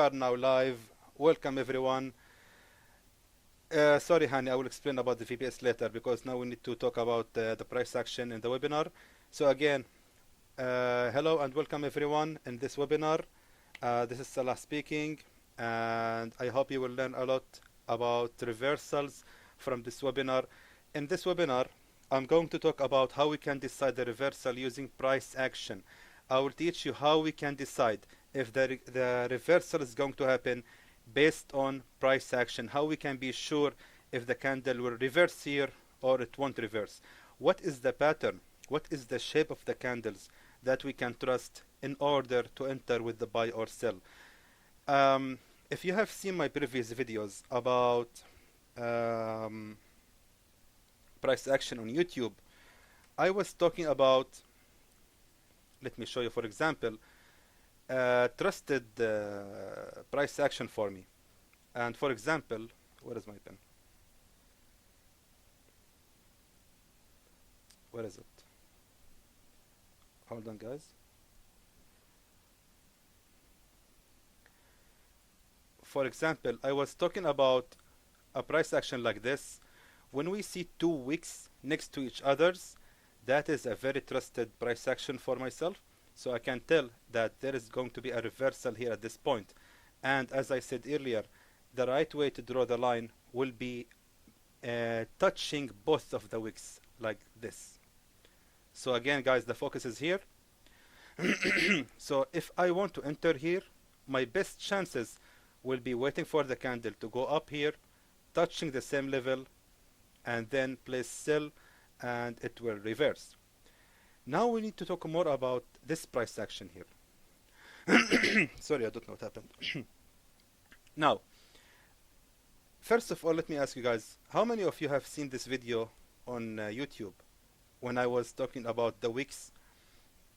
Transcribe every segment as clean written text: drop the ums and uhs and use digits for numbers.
are now live. Welcome everyone. Sorry, Hani, I will explain about the VPS later because now we need to talk about the price action in the webinar. So again, hello and welcome everyone in this webinar. This is Salah speaking, and I hope you will learn a lot about reversals from this webinar. In this webinar, I'm going to talk about how we can decide the reversal using price action. I will teach you how we can decide if the reversal is going to happen based on price action, how we can be sure if the candle will reverse here or it won't reverse. What is the pattern? What is the shape of the candles that we can trust in order to enter with the buy or sell? If you have seen my previous videos about price action on YouTube, I was talking about, let me show you for example, trusted price action for me. And for example, where is my pen? Where is it? Hold on, guys. For example, I was talking about a price action like this. When we see 2 wicks next to each others, that is a very trusted price action for myself. So I can tell that there is going to be a reversal here at this point. And as I said earlier, the right way to draw the line will be touching both of the wicks like this. So again, guys, the focus is here. So if I want to enter here, my best chances will be waiting for the candle to go up here, touching the same level, and then place sell, and it will reverse. Now we need to talk more about this price action here. Sorry, I don't know what happened. Now, first of all, let me ask you guys, how many of you have seen this video on YouTube when I was talking about the wicks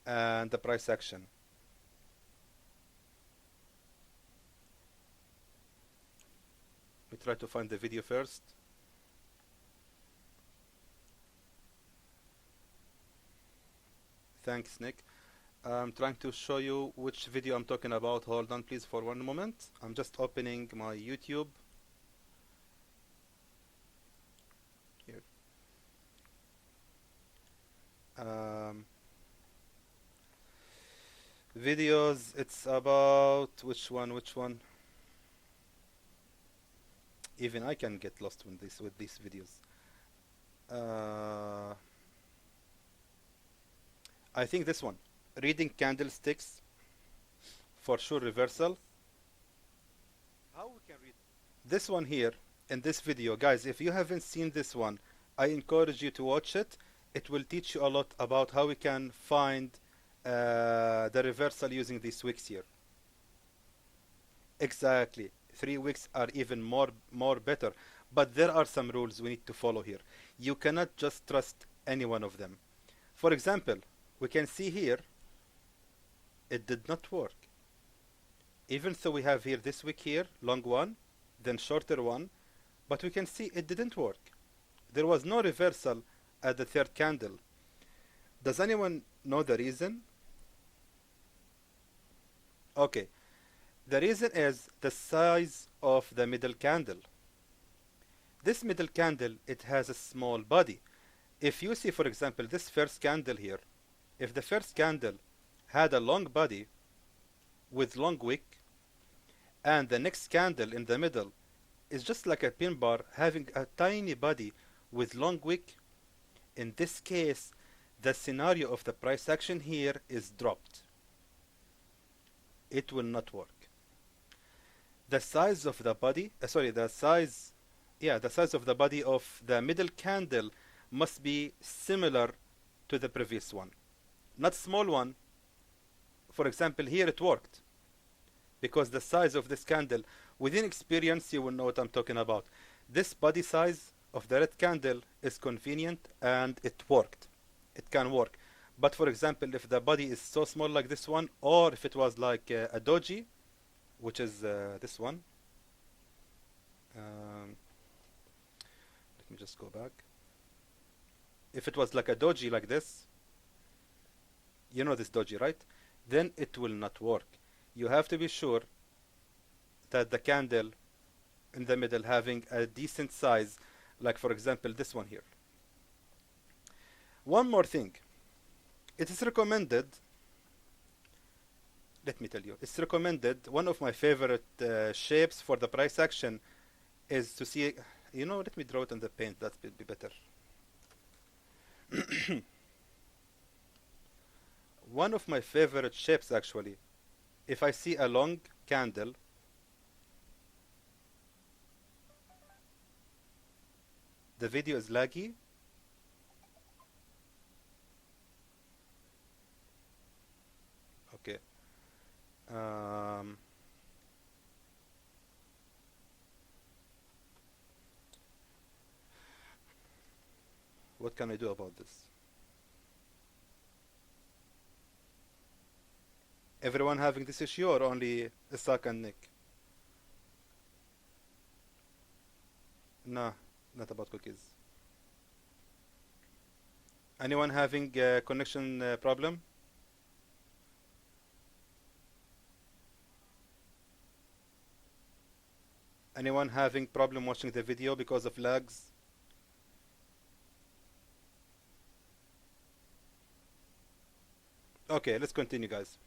and the price action? We try to find the video first. Thanks, Nick. I'm trying to show you which video I'm talking about. Hold on, please, for one moment. I'm just opening my YouTube. Here. Videos, it's about which one? Even I can get lost with these videos. I think this one, reading candlesticks, for sure reversal. How we can read this one here in this video, guys? If you haven't seen this one, I encourage you to watch it. It will teach you a lot about how we can find the reversal using these wicks here. Exactly, 3 wicks are even more better, but there are some rules we need to follow here. You cannot just trust any one of them. For example, we can see here it did not work. Even though we have here this wick here, long one, then shorter one, but we can see it didn't work. There was no reversal at the third candle. Does anyone know the reason? Okay, the reason is the size of the middle candle. This middle candle, it has a small body. If you see, for example, this first candle here, if the first candle had a long body with long wick, and the next candle in the middle is just like a pin bar having a tiny body with long wick, in this case, the scenario of the price action here is dropped. It will not work. The size of the body, the size of the body of the middle candle must be similar to the previous one. Not small one. For example, here it worked because the size of this candle, within experience you will know what I'm talking about. This body size of the red candle is convenient and it worked. It can work. But for example, if the body is so small like this one, or if it was like a doji, which is this one, let me just go back. If it was like a doji like this, you know this doji, right? Then it will not work. You have to be sure that the candle in the middle having a decent size, like for example this one here. One more thing, it is recommended, let me tell you, it's recommended, one of my favorite shapes for the price action is to see, you know, let me draw it on the paint, that would be better. One of my favorite shapes actually, if I see a long candle, the video is laggy. Okay. What can I do about this? Everyone having this issue or only Isaac and Nick? No, not about cookies. Anyone having a connection problem? Anyone having problem watching the video because of lags? Okay, let's continue, guys.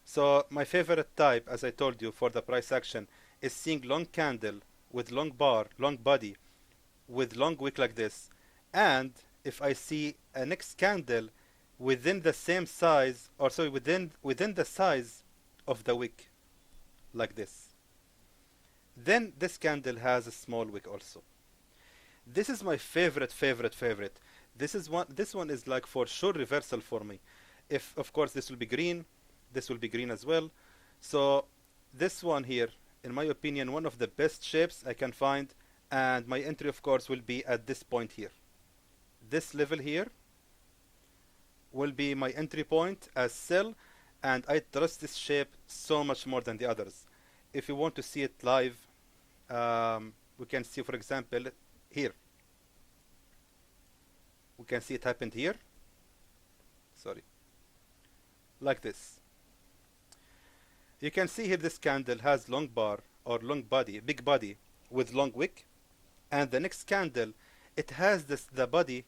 So my favorite type, as I told you, for the price action is seeing long candle with long bar, long body, with long wick like this. And if I see a next candle within the same size, or sorry, within the size of the wick, like this, then this candle has a small wick also. This is my favorite. This one is like for sure reversal for me. If of course this will be green, this will be green as well. So this one here, in my opinion, one of the best shapes I can find, and my entry of course will be at this point here. This level here will be my entry point as sell, and I trust this shape so much more than the others. If you want to see it live, we can see, for example, here. We can see it happened here. Sorry. Like this. You can see here this candle has long bar or long body, big body with long wick, and the next candle, it has the body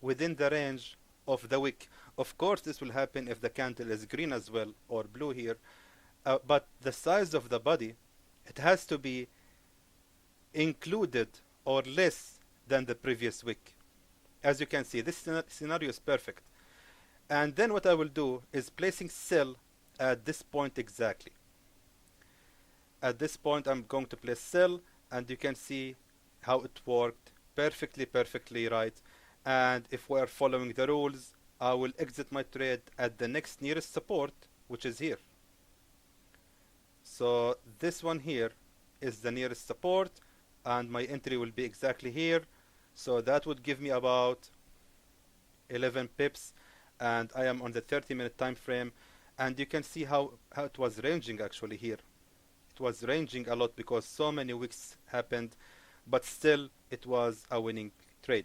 within the range of the wick. Of course, this will happen if the candle is green as well or blue here, but the size of the body, it has to be included or less than the previous wick. As you can see, this scenario is perfect. And then what I will do is placing sell at this point exactly. At this point I'm going to place sell, and you can see how it worked perfectly right. And if we are following the rules, I will exit my trade at the next nearest support, which is here. So this one here is the nearest support, and my entry will be exactly here. So that would give me about 11 pips, and I am on the 30-minute time frame. And you can see how it was ranging actually here. It was ranging a lot because so many wicks happened, but still it was a winning trade.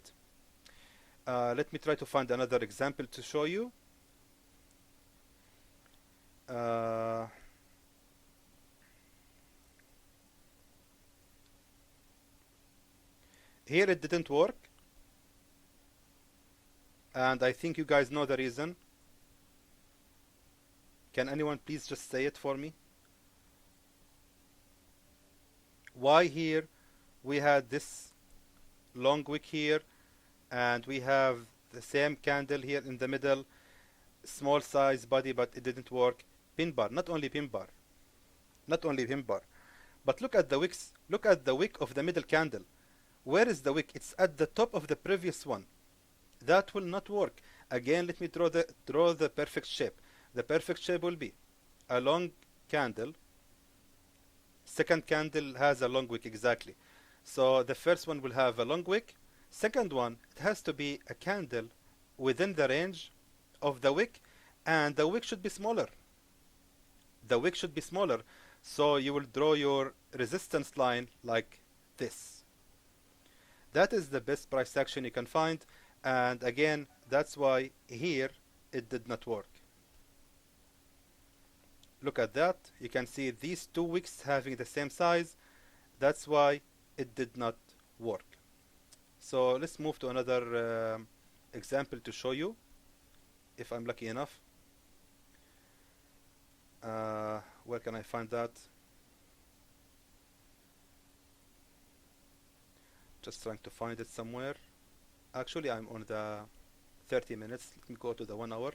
Let me try to find another example to show you. Here it didn't work, and I think you guys know the reason. Can anyone please just say it for me? Why here we had this long wick here, and we have the same candle here in the middle, small size body, but it didn't work. Pin bar, not only pin bar, but look at the wicks. Look at the wick of the middle candle. Where is the wick? It's at the top of the previous one. That will not work. Again, let me draw the perfect shape. The perfect shape will be a long candle. Second candle has a long wick exactly. So the first one will have a long wick. Second one, it has to be a candle within the range of the wick, and the wick should be smaller. The wick should be smaller. So you will draw your resistance line like this. That is the best price action you can find, and again, that's why here it did not work. Look at that. You can see these 2 wicks having the same size. That's why it did not work. So let's move to another example to show you, if I'm lucky enough. Where can I find that? Just trying to find it somewhere. Actually, I'm on the 30 minutes. Let me go to the 1 hour.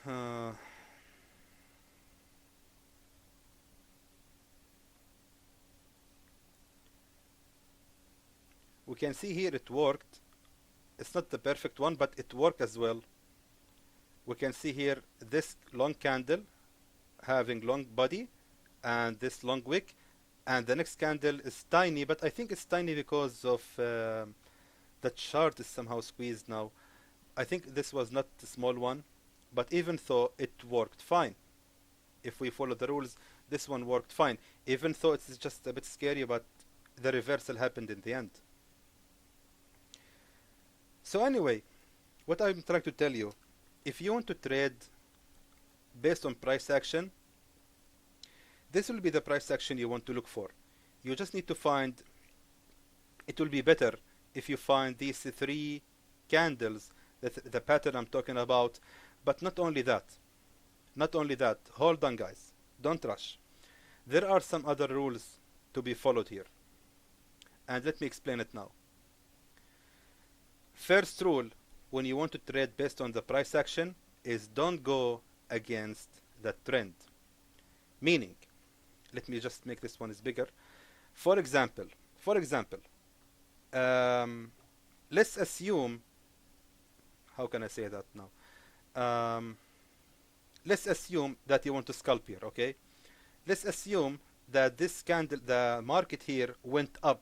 Uh, we can see here it worked. It's not the perfect one, but it worked as well. We can see here this long candle having long body and this long wick, and the next candle is tiny, but I think it's tiny because of the chart is somehow squeezed now. I think this was not a small one, but even though it worked fine, if we follow the rules, this one worked fine, even though it's just a bit scary, but the reversal happened in the end. So anyway, what I'm trying to tell you, if you want to trade based on price action, this will be the price action you want to look for. You just need to find, it will be better if you find these 3 candles, the pattern I'm talking about. But not only that, hold on guys, don't rush. There are some other rules to be followed here, and let me explain it now. First rule, when you want to trade based on the price action, is don't go against the trend. Meaning, let me just make this one is bigger. For example, let's assume, how can I say that now? Let's assume that you want to scalp here, okay? Let's assume that this candle, the market here went up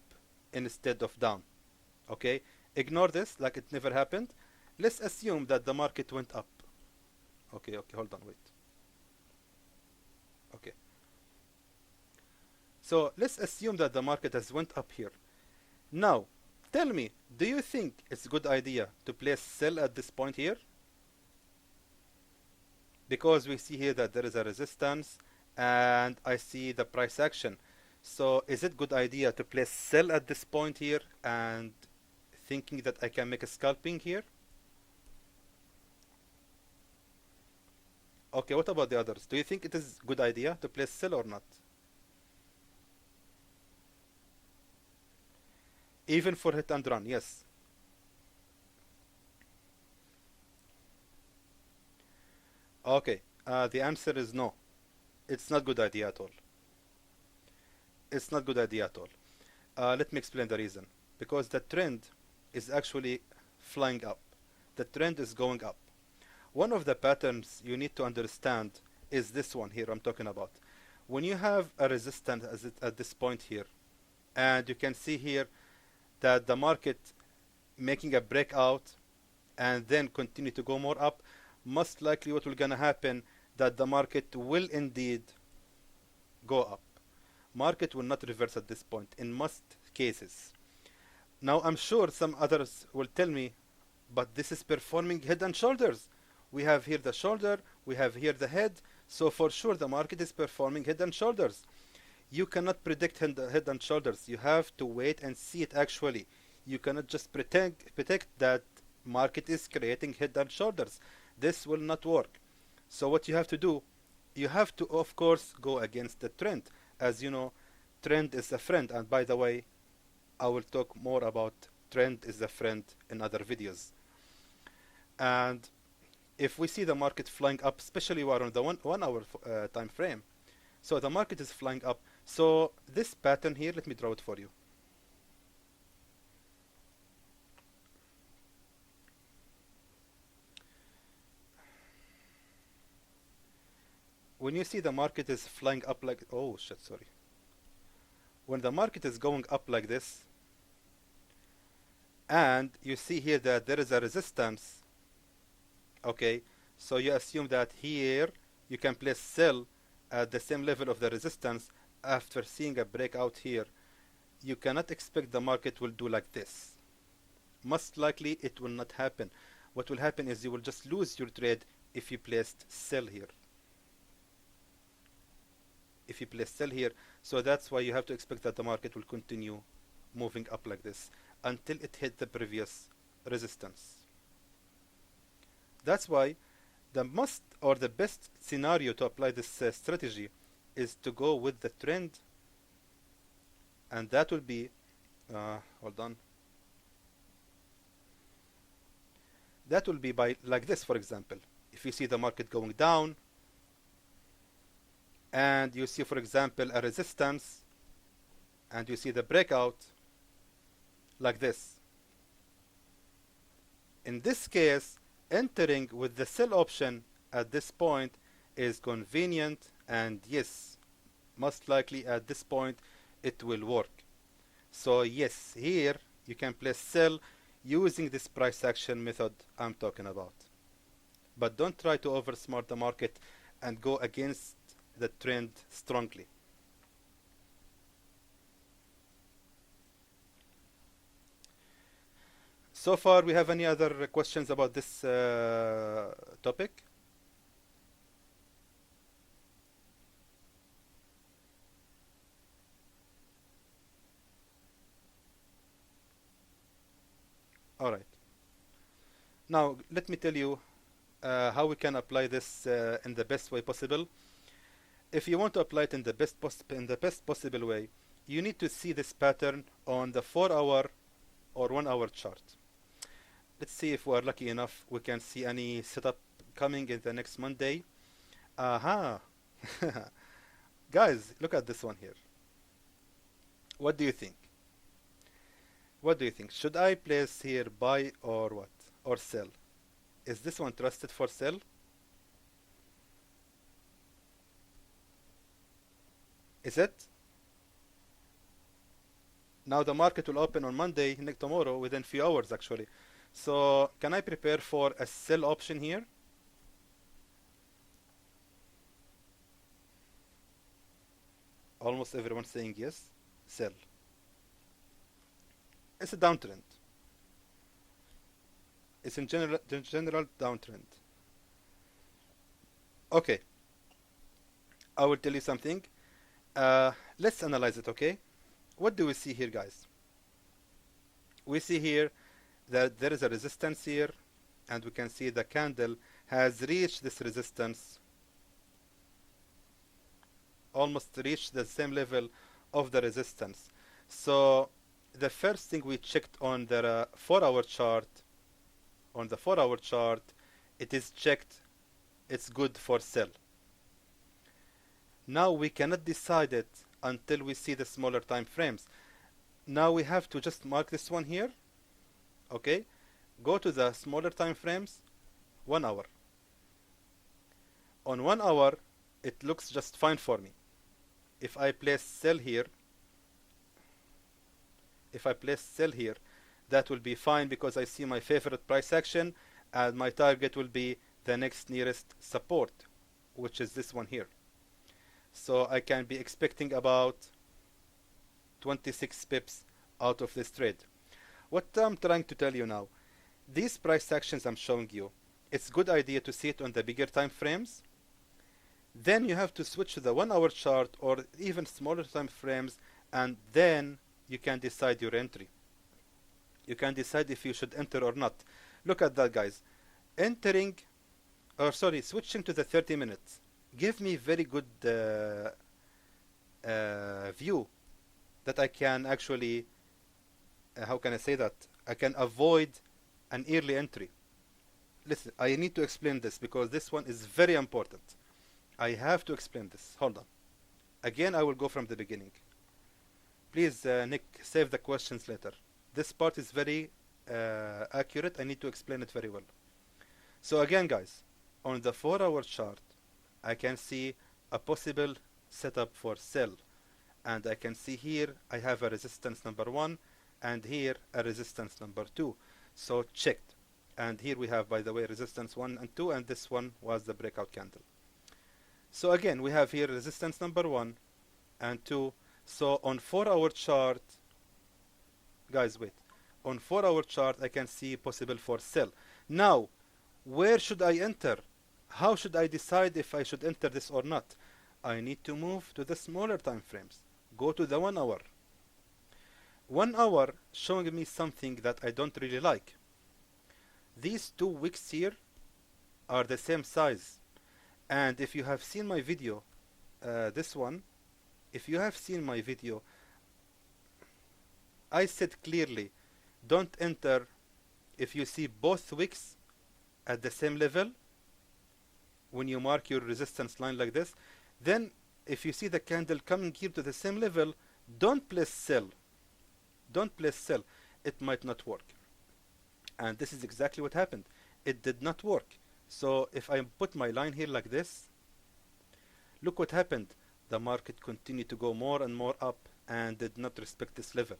instead of down, okay? Ignore this like it never happened. Let's assume that the market went up. Okay, hold on, wait. Okay. So let's assume that the market has went up here. Now, tell me, do you think it's a good idea to place sell at this point here? Because we see here that there is a resistance and I see the price action. So is it good idea to place sell at this point here and thinking that I can make a scalping here? Okay, what about the others? Do you think it is a good idea to place sell or not? Even for hit and run, yes. Okay, the answer is no. It's not good idea at all. It's not good idea at all. Let me explain the reason. Because the trend is actually flying up. The trend is going up. One of the patterns you need to understand is this one here I'm talking about. When you have a resistance at this point here, and you can see here that the market making a breakout and then continue to go more up, most likely what will gonna happen that the market will indeed go up. Market will not reverse at this point in most cases. Now I'm sure some others will tell me, but this is performing head and shoulders. We have here the shoulder, we have here the head, so for sure the market is performing head and shoulders. You cannot predict head and shoulders. You have to wait and see it actually. You cannot just predict that market is creating head and shoulders. This will not work. So what you have to do, you have to of course go against the trend. As you know, trend is a friend, and by the way, I will talk more about trend is a friend in other videos. And if we see the market flying up, especially we are on the one hour time frame, so the market is flying up. So this pattern here, let me draw it for you. When you see the market is flying up like, oh shit, sorry. When the market is going up like this, and you see here that there is a resistance, okay, so you assume that here you can place sell at the same level of the resistance after seeing a breakout here. You cannot expect the market will do like this. Most likely it will not happen. what will happen is you will just lose your trade if you placed sell here. If you place sell here, so that's why you have to expect that the market will continue moving up like this until it hit the previous resistance. That's why the must or the best scenario to apply this strategy is to go with the trend, and that will be hold on, that will be by like this. For example, if you see the market going down and you see, for example, a resistance and you see the breakout like this, in this case entering with the sell option at this point is convenient, and yes, most likely at this point it will work. So yes, here you can place sell using this price action method I'm talking about. But don't try to oversmart the market and go against the trend strongly. So far, we have any other questions about this topic? All right. Now, let me tell you how we can apply this in the best way possible. If you want to apply it in the best possible way, you need to see this pattern on the 4-hour or 1-hour chart. Let's see if we are lucky enough we can see any setup coming in the next Monday. Aha! Guys, look at this one here. What do you think? What do you think? Should I place here buy or what? Or sell? Is this one trusted for sell? Is it? Now the market will open on Monday, tomorrow, within few hours actually. So can I prepare for a sell option here? Almost everyone saying yes. Sell. It's a downtrend. It's in general downtrend. Okay. I will tell you something. Let's analyze it, okay? What do we see here, guys? We see here that there is a resistance here, and we can see the candle has reached this resistance, almost reached the same level of the resistance. So the first thing we checked on the 4-hour chart, it is checked, it's good for sell. Now we cannot decide it until we see the smaller time frames. Now we have to just mark this one here. Okay, go to the smaller time frames, 1 hour. On 1 hour, it looks just fine for me. If I place sell here, that will be fine because I see my favorite price action, and my target will be the next nearest support, which is this one here. So I can be expecting about 26 pips out of this trade. What I'm trying to tell you now, these price actions I'm showing you, it's a good idea to see it on the bigger time frames. Then you have to switch to the 1-hour chart or even smaller time frames, and then you can decide your entry. You can decide if you should enter or not. Look at that, guys. Switching to the 30 minutes. Give me very good view that I can actually, how can I say that? I can avoid an early entry. Listen, I need to explain this because this one is very important. I have to explain this. Hold on. Again, I will go from the beginning. Please, Nick, save the questions later. This part is very accurate. I need to explain it very well. So again, guys, on the 4-hour chart, I can see a possible setup for sell. And I can see here I have a resistance number 1 and here a resistance number 2. So checked. And here we have, by the way, resistance 1 and 2, and this one was the breakout candle. So again, we have here resistance number 1 and 2. So on 4-hour chart, guys, wait. On 4-hour chart, I can see possible for sell. Now, where should I enter? How should I decide if I should enter this or not? I need to move to the smaller time frames. Go to the 1 hour. 1 hour showing me something that I don't really like. These 2 wicks here are the same size. And if you have seen my video, this one, if you have seen my video, I said clearly, don't enter if you see both wicks at the same level when you mark your resistance line like this. Then if you see the candle coming here to the same level, don't place sell. Don't place sell. It might not work. And this is exactly what happened. It did not work. So if I put my line here like this, look what happened. The market continued to go more and more up and did not respect this level.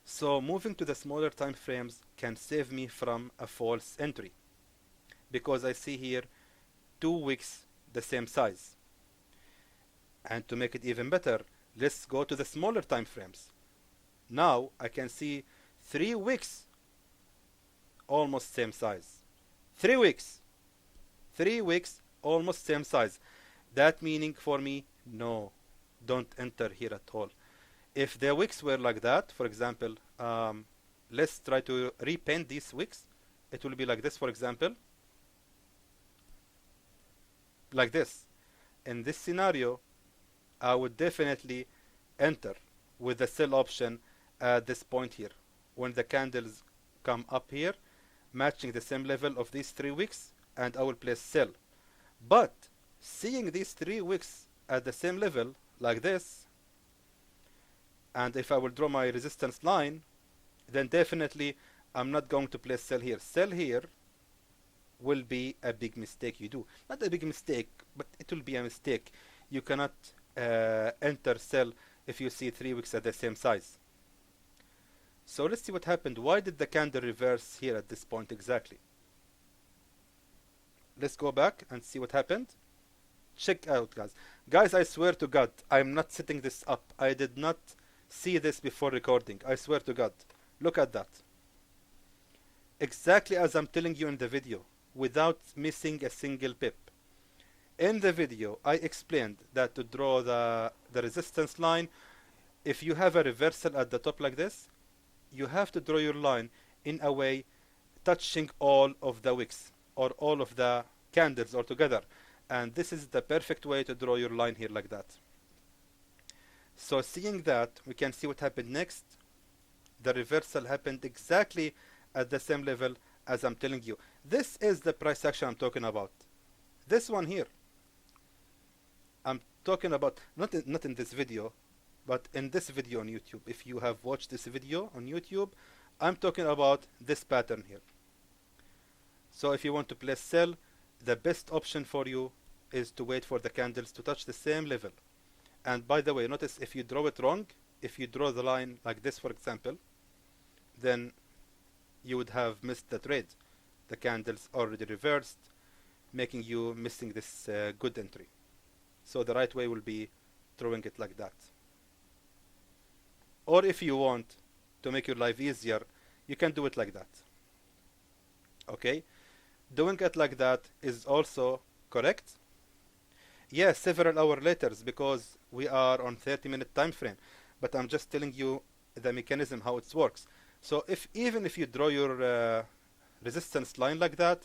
So moving to the smaller time frames can save me from a false entry, because I see here 2 wicks the same size. And to make it even better, let's go to the smaller time frames. Now I can see 3 wicks almost same size. 3 wicks. 3 wicks almost same size. That meaning for me, no, don't enter here at all. If the wicks were like that, for example, let's try to repaint these wicks. It will be like this, for example. Like this. In this scenario, I would definitely enter with the sell option at this point here. When the candles come up here, matching the same level of these 3 wicks, and I will place sell. But seeing these 3 wicks at the same level, like this, and if I will draw my resistance line, then definitely I'm not going to place sell here. Sell here will be a big mistake you do. Not a big mistake, but it will be a mistake. You cannot enter sell if you see 3 wicks at the same size. So let's see what happened. Why did the candle reverse here at this point exactly? Let's go back and see what happened. Check out, guys. Guys, I swear to God, I'm not setting this up. I did not see this before recording. I swear to God. Look at that. Exactly as I'm telling you in the video, without missing a single pip. In the video, I explained that to draw the resistance line, if you have a reversal at the top like this, you have to draw your line in a way touching all of the wicks or all of the candles altogether. And this is the perfect way to draw your line here like that. So seeing that, we can see what happened next. The reversal happened exactly at the same level as I'm telling you. This is the price action I'm talking about. This one here. I'm talking about, not in this video, but in this video on YouTube. If you have watched this video on YouTube, I'm talking about this pattern here. So if you want to place sell, the best option for you is to wait for the candles to touch the same level. And by the way, notice if you draw it wrong, if you draw the line like this, for example, then you would have missed the trade. The candles already reversed, making you missing this good entry. So the right way will be drawing it like that. Or if you want to make your life easier, you can do it like that. Okay? Doing it like that is also correct. Yes, several hours later, because we are on 30-minute time frame. But I'm just telling you the mechanism, how it works. So even if you draw your resistance line like that,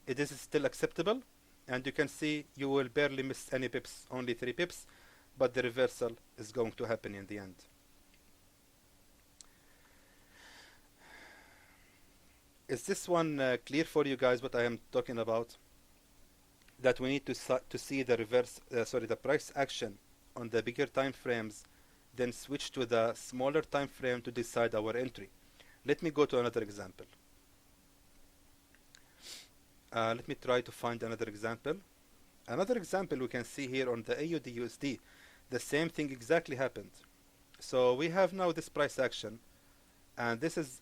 it is still acceptable. And you can see you will barely miss any pips, only 3 pips. But the reversal is going to happen in the end. Is this one clear for you guys what I am talking about? That we need to see the the price action on the bigger time frames, then switch to the smaller time frame to decide our entry. Let me go to another example. Let me try to find another example. Another example we can see here on the AUD USD. The same thing exactly happened. So we have now this price action, and this is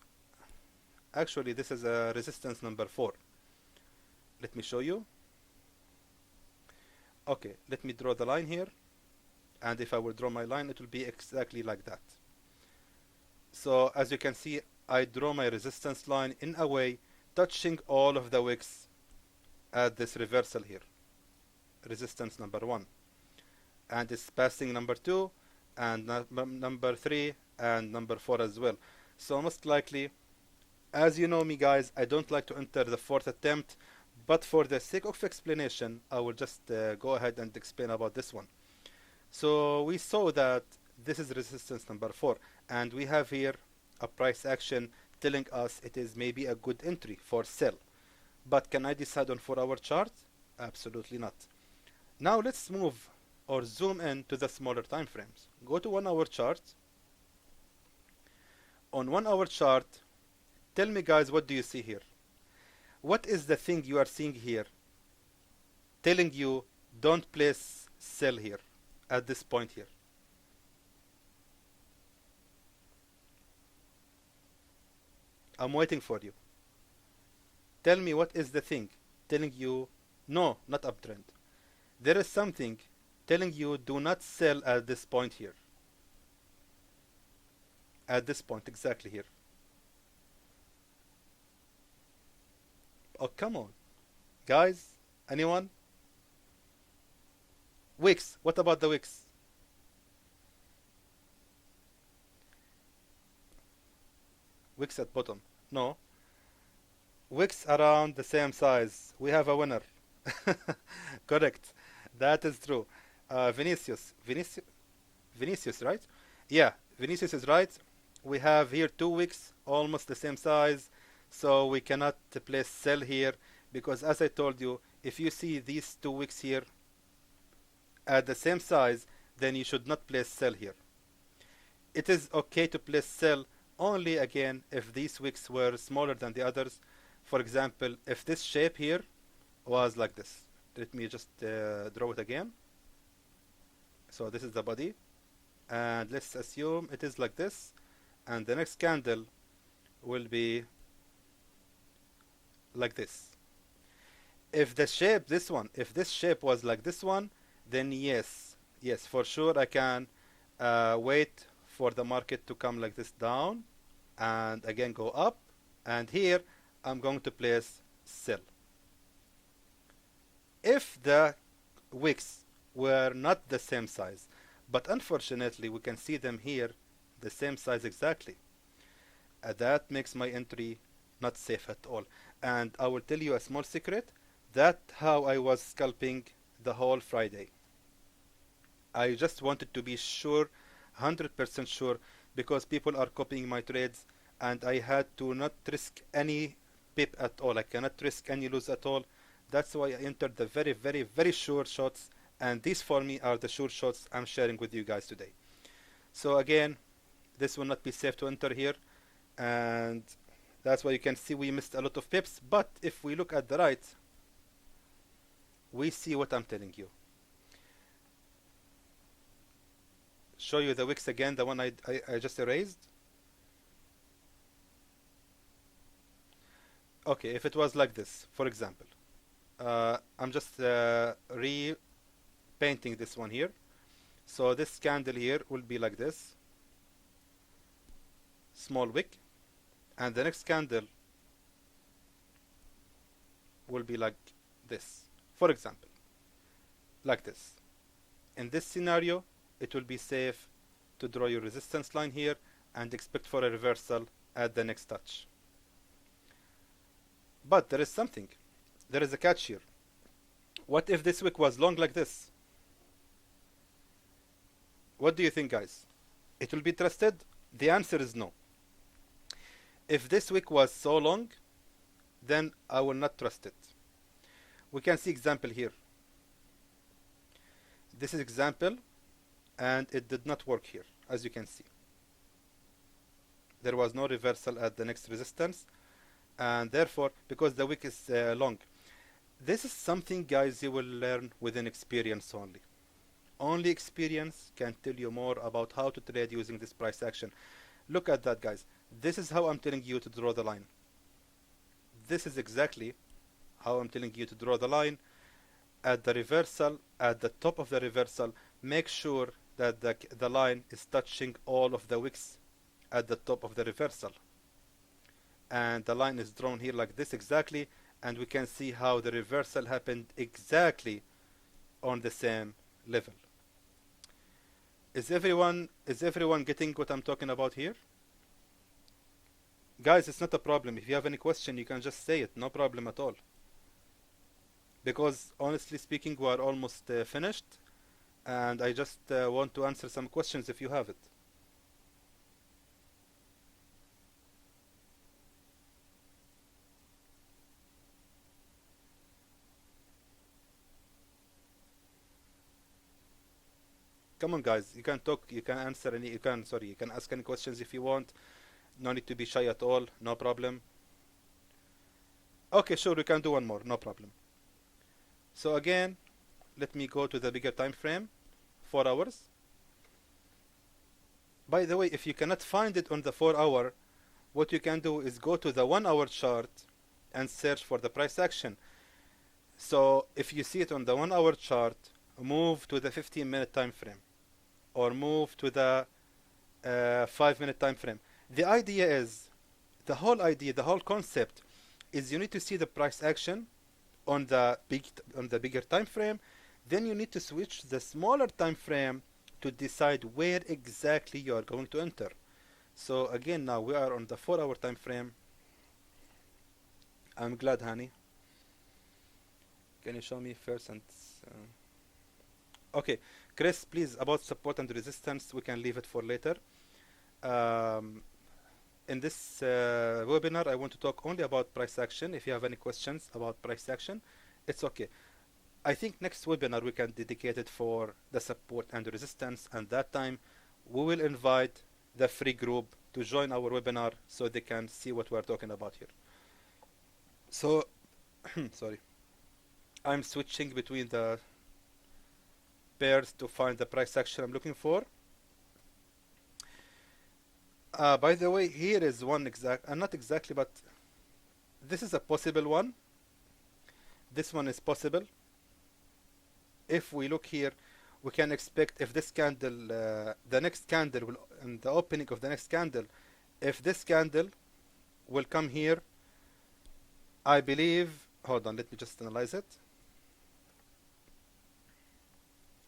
actually a resistance number 4. Let me show you. Okay, let me draw the line here, and if I will draw my line, it will be exactly like that. So as you can see, I draw my resistance line in a way touching all of the wicks at this reversal here, resistance number 1, and it's passing number 2 and number 3 and number 4 as well. So most likely, as you know me guys, I don't like to enter the fourth attempt, but for the sake of explanation I will just go ahead and explain about this one. So we saw that this is resistance number 4, and we have here a price action telling us it is maybe a good entry for sell. But can I decide on 4-hour chart? Absolutely not. Now let's move or zoom in to the smaller time frames. Go to 1-hour chart. On 1-hour chart, tell me guys, what do you see here? What is the thing you are seeing here telling you don't place sell here at this point here? I'm waiting for you. Tell me, what is the thing telling you no, not uptrend? There is something telling you do not sell at this point here. At this point, exactly here. Oh, come on. Guys, anyone? Wicks, what about the wicks? Wicks at bottom. No. Wicks around the same size. We have a winner. Correct. That is true. Vinicius, right? Yeah, Vinicius is right. We have here 2 wicks, almost the same size. So we cannot place sell here, because as I told you, if you see these 2 wicks here at the same size, then you should not place sell here. It is okay to place sell only again if these wicks were smaller than the others. For example, if this shape here was like this. Let me just draw it again. So this is the body, and let's assume it is like this, and the next candle will be like this. If the shape, if this shape was like this one, then yes, for sure I can wait for the market to come like this down and again go up, and here I'm going to place sell. If the wicks were not the same size, but unfortunately we can see them here the same size exactly, that makes my entry not safe at all. And I will tell you a small secret. That's how I was scalping the whole Friday. I just wanted to be sure, 100% sure, because people are copying my trades, and I had to not risk any pip at all. I cannot risk any lose at all. That's why I entered the very, very, very sure shots, and these for me are the sure shots I'm sharing with you guys today. So again, this will not be safe to enter here, and that's why you can see we missed a lot of pips. But if we look at the right, we see what I'm telling you. Show you the wicks again, the one I just erased. Okay, if it was like this, for example, I'm just repainting this one here. So this candle here will be like this, small wick, and the next candle will be like this, for example, like this. In this scenario, it will be safe to draw your resistance line here and expect for a reversal at the next touch. But there is something. There is a catch here. What if this wick was long like this? What do you think, guys? It will be trusted? The answer is no. If this wick was so long, then I will not trust it. We can see example here. This is example, and it did not work here, as you can see. There was no reversal at the next resistance, and therefore, because the wick is long. This is something, guys, you will learn within experience only. Only experience can tell you more about how to trade using this price action. Look at that, guys. This is how I'm telling you to draw the line. This is exactly how I'm telling you to draw the line. At the reversal, at the top of the reversal, make sure that the line is touching all of the wicks at the top of the reversal. and the line is drawn here like this exactly, and we can see how the reversal happened exactly on the same level. Is everyone getting what I'm talking about here? Guys, it's not a problem. If you have any question, you can just say it. No problem at all. Because honestly speaking, we are almost finished, and I just want to answer some questions if you have it. Come on, guys. You can talk. You can answer any. You can. Sorry. You can ask any questions if you want. No need to be shy at all. No problem. Okay, sure. We can do one more. No problem. So again, let me go to the bigger time frame. 4 hours. By the way, if you cannot find it on the 4 hour, what you can do is go to the 1 hour chart and search for the price action. So if you see it on the 1 hour chart, move to the 15-minute time frame, or move to the 5-minute time frame. The idea is, the whole concept is you need to see the price action on the bigger time frame, then you need to switch the smaller time frame to decide where exactly you are going to enter. So again, now we are on the 4 hour time frame. I'm glad, honey. Can you show me first and okay, Chris, please, about support and resistance, we can leave it for later. Um, in this webinar, I want to talk only about price action. If you have any questions about price action, it's okay. I think next webinar we can dedicate it for the support and resistance, and that time we will invite the free group to join our webinar so they can see what we're talking about here. So, sorry, I'm switching between the pairs to find the price action I'm looking for. By the way, here is one not exactly, but this is a possible one. This one is possible. If we look here, we can expect if this candle, the next candle will, in the opening of the next candle, if this candle will come here, I believe, hold on, let me just analyze it.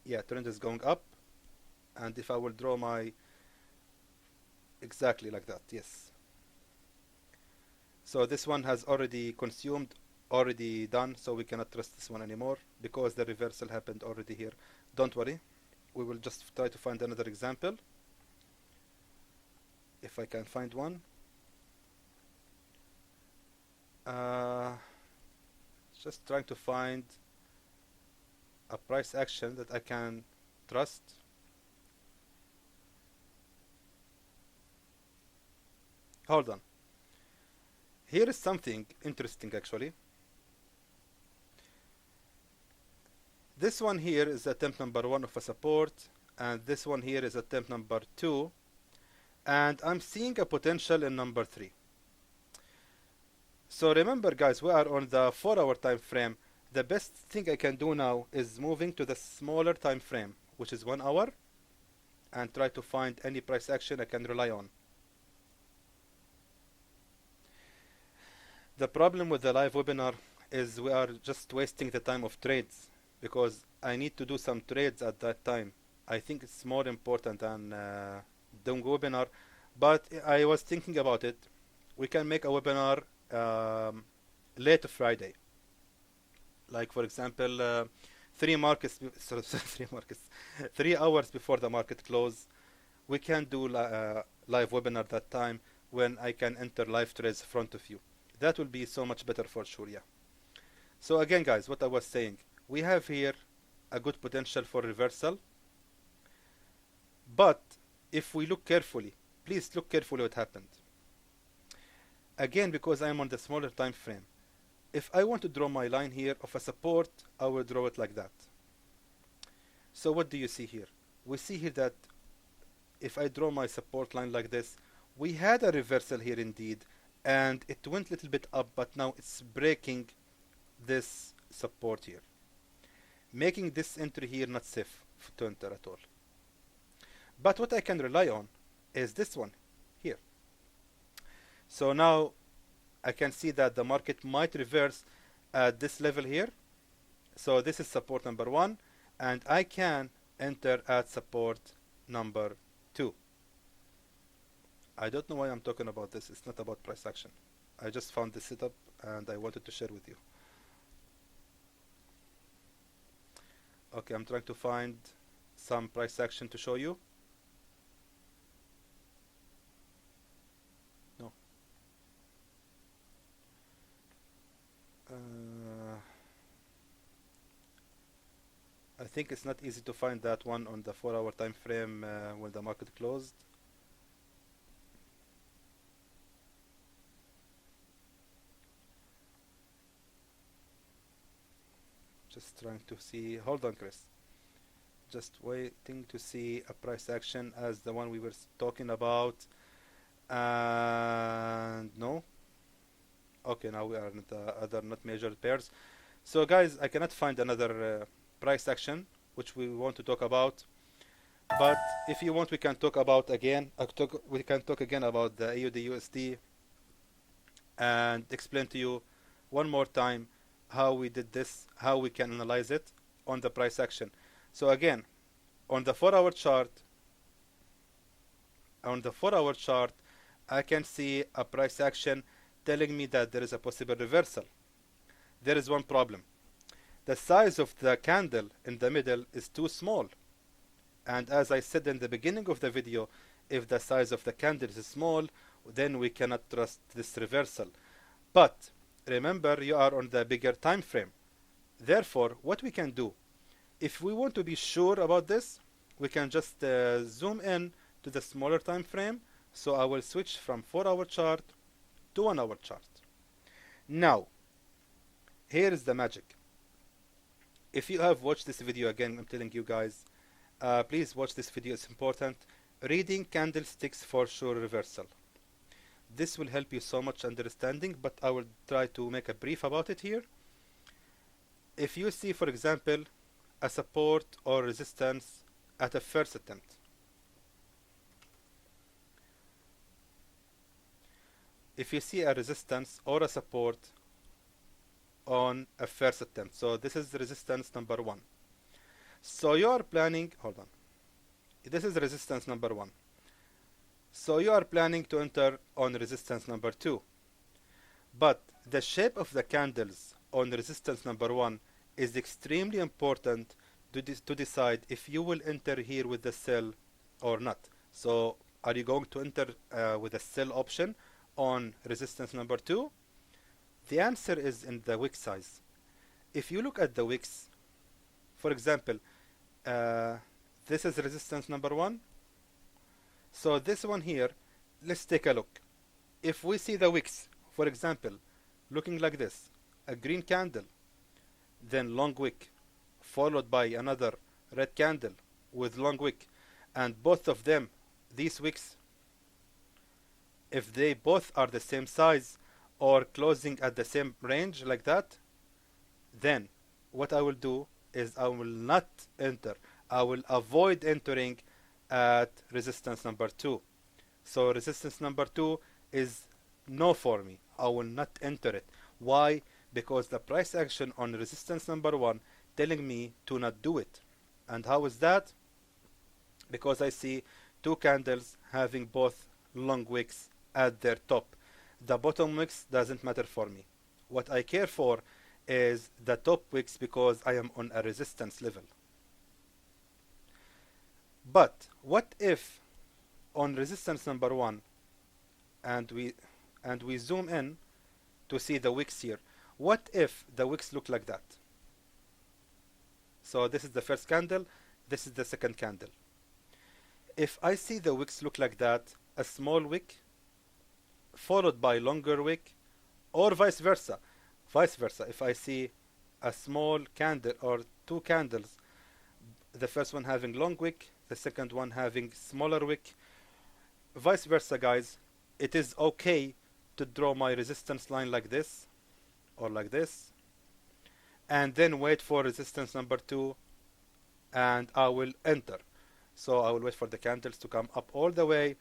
Yeah, trend is going up, and if I will draw my, exactly like that, yes. So this one has already consumed, already done, so we cannot trust this one anymore because the reversal happened already here. Don't worry, we will just try to find another example if I can find one. Just trying to find a price action that I can trust. Hold on. Here is something interesting actually. This one here is attempt number 1 of a support, and this one here is attempt number 2, and I'm seeing a potential in number 3. So remember guys, we are on the 4 hour time frame. The best thing I can do now is moving to the smaller time frame, which is 1 hour, and try to find any price action I can rely on. The problem with the live webinar is we are just wasting the time of trades, because I need to do some trades at that time. I think it's more important than doing a webinar, but I was thinking about it. We can make a webinar late Friday. Like for example, 3 hours before the market close. We can do live webinar that time when I can enter live trades in front of you. That will be so much better for sure, yeah. So again guys, what I was saying, we have here a good potential for reversal, but if we look carefully, please look carefully what happened. Again, because I'm on the smaller time frame, if I want to draw my line here of a support, I will draw it like that. So what do you see here? We see here that if I draw my support line like this, we had a reversal here indeed, and it went a little bit up, but now it's breaking this support here, making this entry here not safe to enter at all. But what I can rely on is this one here. So now I can see that the market might reverse at this level here. So this is support number 1, and I can enter at support number 2. I don't know why I'm talking about this. It's not about price action. I just found this setup and I wanted to share with you. Okay, I'm trying to find some price action to show you. No. I think it's not easy to find that one on the 4-hour time frame when the market closed. Just trying to see. Hold on, Chris. Just waiting to see a price action as the one we were talking about. And no. Okay, now we are in the other not measured pairs. So guys, I cannot find another price action which we want to talk about. But if you want, we can talk about again. We can talk again about the AUD USD and explain to you one more time how we did this, how we can analyze it on the price action. So again, on the 4-hour chart, I can see a price action telling me that there is a possible reversal. There is one problem. The size of the candle in the middle is too small. And as I said in the beginning of the video, if the size of the candle is small, then we cannot trust this reversal. But remember, you are on the bigger time frame. Therefore, what we can do, if we want to be sure about this, we can just zoom in to the smaller time frame. So I will switch from 4-hour chart to 1-hour chart. Now, here is the magic. If you have watched this video, again, I'm telling you guys, please watch this video. It's important. Reading candlesticks for sure reversal. This will help you so much understanding, but I will try to make a brief about it here. If you see, for example, a support or resistance at a first attempt, if you see a resistance or a support on a first attempt, so this is resistance number 1. So you are planning, hold on, this is resistance number 1. So you are planning to enter on resistance number 2. But the shape of the candles on resistance number 1 is extremely important to decide if you will enter here with the sell or not. So are you going to enter with a sell option on resistance number 2? The answer is in the wick size. If you look at the wicks, for example, this is resistance number 1. So this one here, let's take a look. If we see the wicks, for example, looking like this, a green candle, then long wick, followed by another red candle with long wick, and both of them, these wicks, if they both are the same size or closing at the same range like that, then what I will do is I will not enter. I will avoid entering at resistance number 2. So resistance number 2 is no for me. I will not enter it. Why? Because the price action on resistance number 1 telling me to not do it. And how is that? Because I see two candles having both long wicks at their top. The bottom wicks doesn't matter for me. What I care for is the top wicks because I am on a resistance level. But what if on resistance number 1 and we zoom in to see the wicks here, what if the wicks look like that? So this is the first candle, this is the second candle. If I see the wicks look like that, a small wick followed by longer wick, or vice versa. If I see a small candle or two candles, the first one having long wick, the second one having smaller wick, vice versa, guys, it is okay to draw my resistance line like this or like this, and then wait for resistance number 2, and I will enter. So I will wait for the candles to come up all the way,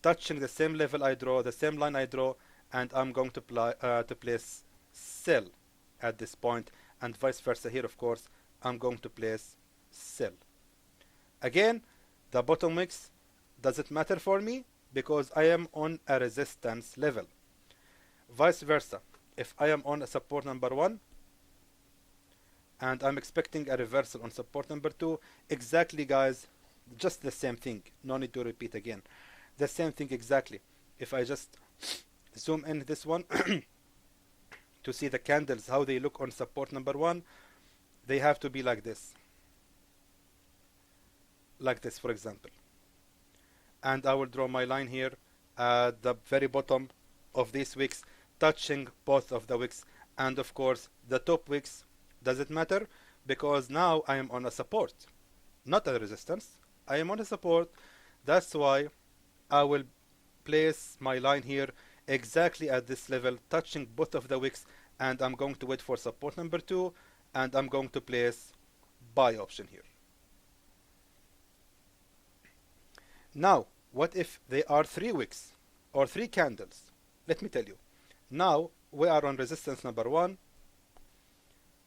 touching the same level I draw, the same line I draw, and I'm going to place sell at this point, and vice versa here. Of course, I'm going to place sell. Again, the bottom wicks doesn't matter for me because I am on a resistance level. Vice versa, if I am on a support number 1 and I'm expecting a reversal on support number 2, exactly guys, just the same thing, no need to repeat again, the same thing exactly. If I just zoom in this one to see the candles how they look on support number 1, they have to be like this for example, and I will draw my line here at the very bottom of these wicks, touching both of the wicks, and of course the top wicks doesn't matter because now I am on a support, not a resistance. I am on a support. That's why I will place my line here exactly at this level, touching both of the wicks, and I'm going to wait for support number 2, and I'm going to place buy option here. Now, what if they are 3 wicks or 3 candles? Let me tell you. Now we are on resistance number 1,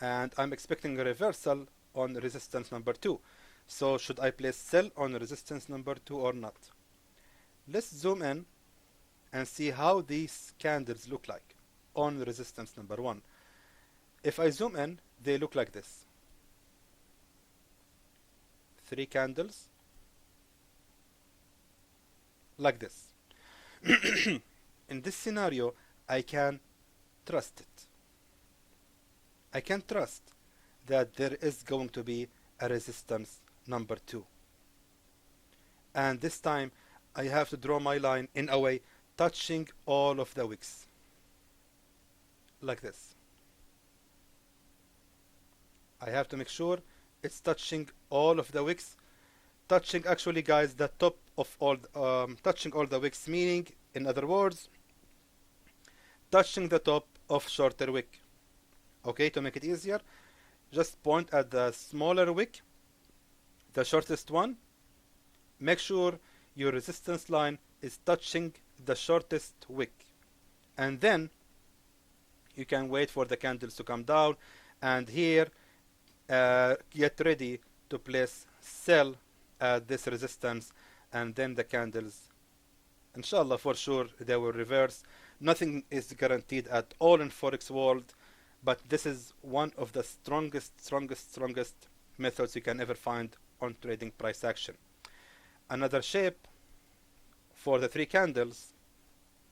and I'm expecting a reversal on resistance number 2. So should I place sell on resistance number 2 or not? Let's zoom in and see how these candles look like on resistance number 1. If I zoom in, they look like this. 3 candles like this. In this scenario, I can trust it. I can trust that there is going to be a resistance number 2. And this time, I have to draw my line in a way touching all of the wicks. Like this. I have to make sure it's touching all of the wicks. Touching actually guys the top of all, touching all the wicks, meaning in other words, touching the top of shorter wick. Okay, to make it easier, just point at the smaller wick, the shortest one. Make sure your resistance line is touching the shortest wick, and then you can wait for the candles to come down, and here get ready to place sell at this resistance, and then the candles, inshallah, for sure they will reverse. Nothing is guaranteed at all in forex world, but this is one of the strongest methods you can ever find on trading price action. Another shape for the 3 candles,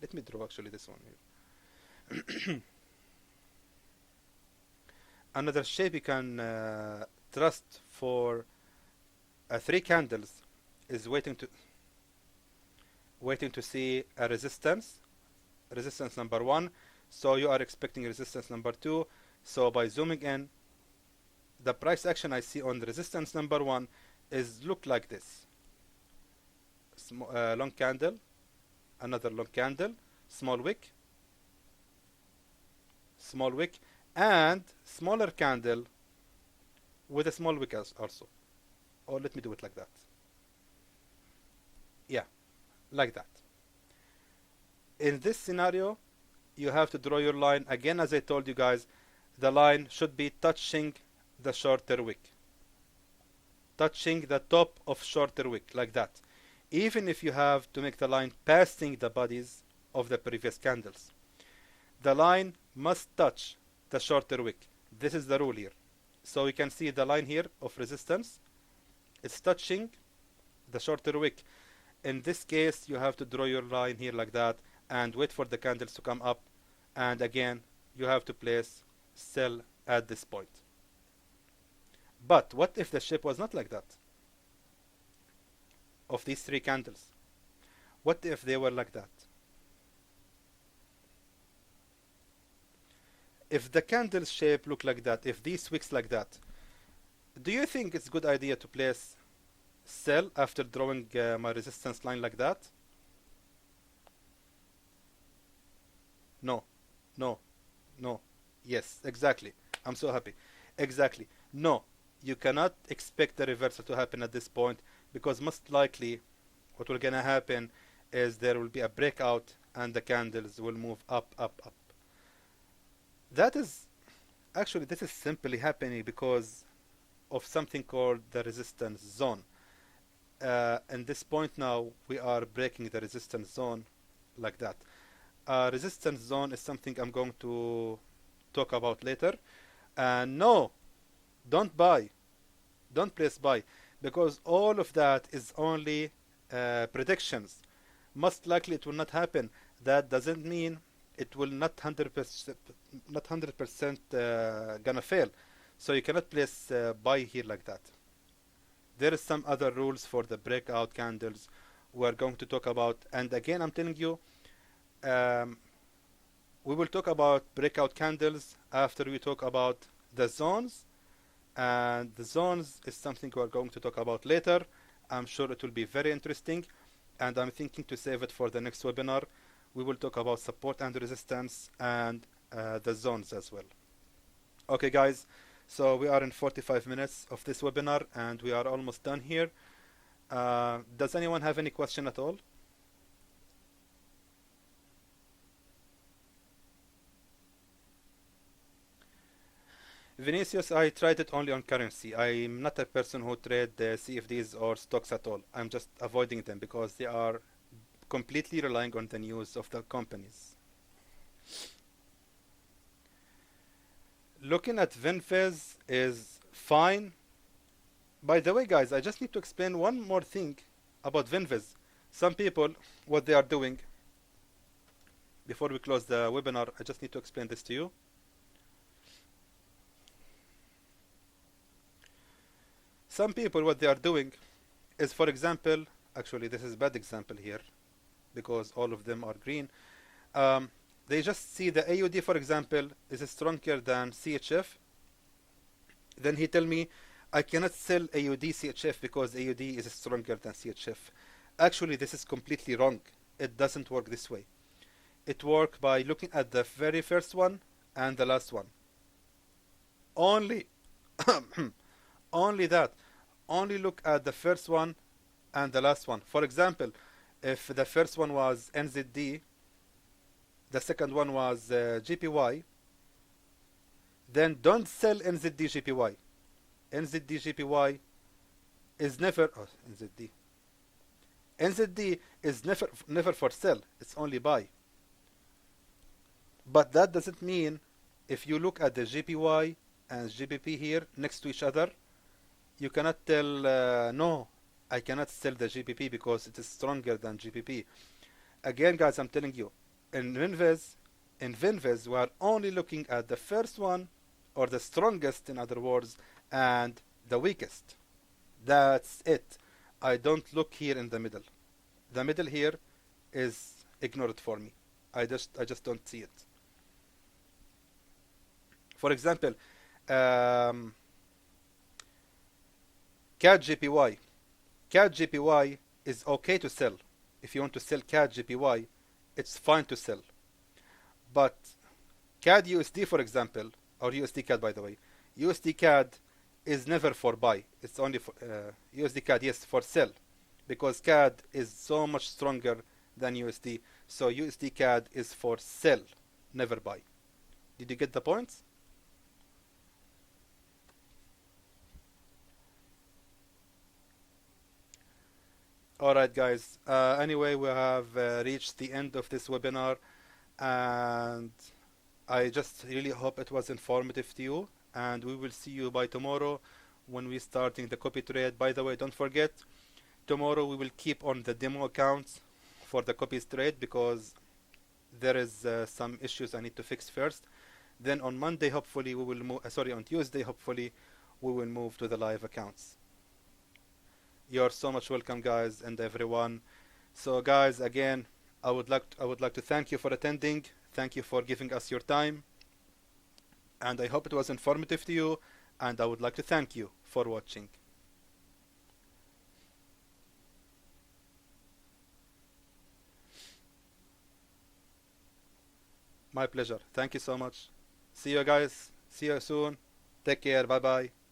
let me draw actually this one here. Another shape you can trust for 3 candles is waiting to see a resistance number 1. So you are expecting resistance number 2. So by zooming in, the price action I see on the resistance number 1 is look like this. Long candle, another long candle, small wick, and smaller candle with a small wick also. Or let me do it like that. Yeah, like that. In this scenario, you have to draw your line. Again, as I told you guys, the line should be touching the shorter wick. Touching the top of shorter wick, like that. Even if you have to make the line passing the bodies of the previous candles. The line must touch the shorter wick. This is the rule here. So you can see the line here of resistance. It's touching the shorter wick. In this case, you have to draw your line here like that and wait for the candles to come up. And again, you have to place sell at this point. But what if the shape was not like that? Of these 3 candles. What if they were like that? If the candle shape look like that, if these wicks like that, do you think it's a good idea to place sell after drawing my resistance line like that? No, no, no, yes, exactly. I'm so happy. Exactly. No, you cannot expect the reversal to happen at this point, because most likely what will gonna happen is there will be a breakout and the candles will move up, up, up. That is actually this is simply happening because of something called the resistance zone. In this point now, we are breaking the resistance zone like that. Resistance zone is something I'm going to talk about later. And no, don't buy, don't place buy, because all of that is only predictions. Most likely it will not happen. That doesn't mean it will not 100% not 100% gonna fail. So you cannot place buy here like that. There is some other rules for the breakout candles we're going to talk about. And again, I'm telling you, um, we will talk about breakout candles after we talk about the zones. And the zones is something we're going to talk about later. I'm sure it will be very interesting. And I'm thinking to save it for the next webinar. We will talk about support and resistance and the zones as well. Okay, guys. So we are in 45 minutes of this webinar and we are almost done here. Does anyone have any question at all? Vinicius, I tried it only on currency. I'm not a person who trade CFDs or stocks at all. I'm just avoiding them because they are completely relying on the news of the companies. Looking at Vinfez is fine. By the way, guys, I just need to explain one more thing about Vinfez. Some people, what they are doing, before we close the webinar, I just need to explain this to you. Some people, what they are doing is, for example, actually this is a bad example here because all of them are green. They just see the AUD, for example, is stronger than CHF. Then he tell me, I cannot sell AUD CHF because AUD is stronger than CHF. Actually, this is completely wrong. It doesn't work this way. It works by looking at the very first one and the last one. Only, only that. Only look at the first one and the last one. For example, if the first one was NZD, the second one was GPY, then don't sell NZD GPY. NZD GPY is never NZD. NZD is never for sell. It's only buy. But that doesn't mean if you look at the GPY and GBP here next to each other, you cannot tell no, I cannot sell the GBP because it is stronger than GBP. Again, guys, I'm telling you, in Vinfez, we are only looking at the first one, or the strongest, in other words, and the weakest. That's it. I don't look here in the middle. The middle here is ignored for me. I just don't see it. For example, CAD JPY. CAD JPY is okay to sell. If you want to sell CAD JPY, it's fine to sell. But CAD USD, for example, or USD CAD, by the way, USD CAD is never for buy. It's only for USD CAD, yes, for sell, because CAD is so much stronger than USD. So USD CAD is for sell, never buy. Did you get the points? Alright, guys. Anyway, we have reached the end of this webinar, and I just really hope it was informative to you, and we will see you by tomorrow when we're starting the copy trade. By the way, don't forget, tomorrow we will keep on the demo accounts for the copies trade because there is some issues I need to fix first. Then on Monday, hopefully we will move, on Tuesday, hopefully we will move to the live accounts. You're so much welcome, guys, and everyone. So, guys, again, I would like to thank you for attending. Thank you for giving us your time, and I hope it was informative to you. And I would like to thank you for watching. My pleasure. Thank you so much. See you, guys. See you soon. Take care. Bye bye.